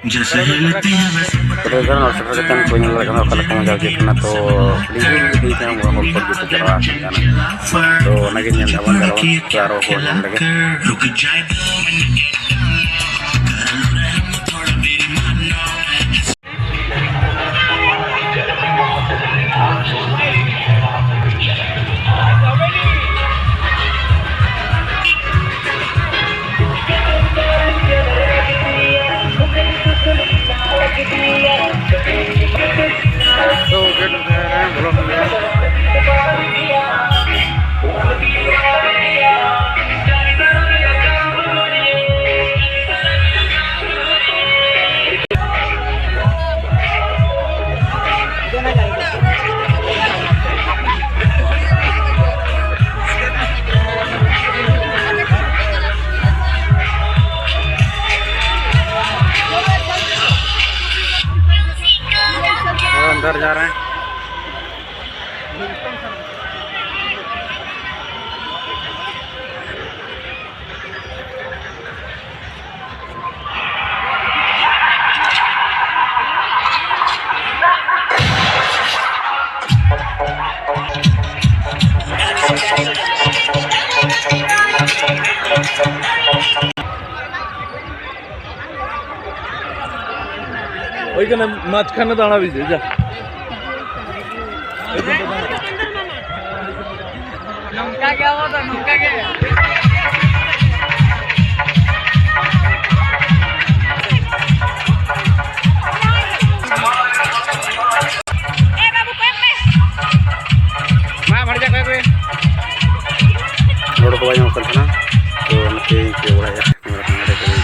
Pero claro, nosotros que estamos poniendo la cámara para como ya que na to lihat di sana mau hol pergi ke Jawa kan to naging yang dawan claro ko lagi अंदर जा रहे हैं ওইখানে মাঝখানে দাঁড়াবি যা नौका क्या हुआ था नौका क्या रोड को वजह होता था ना तो नते के बड़ा है मेरा कैमरा के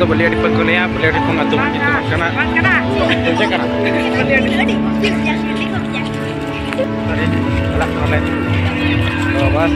atau beli di pengkuliah, beli di pengatur gitu karena saya karena tadi lah oleh bos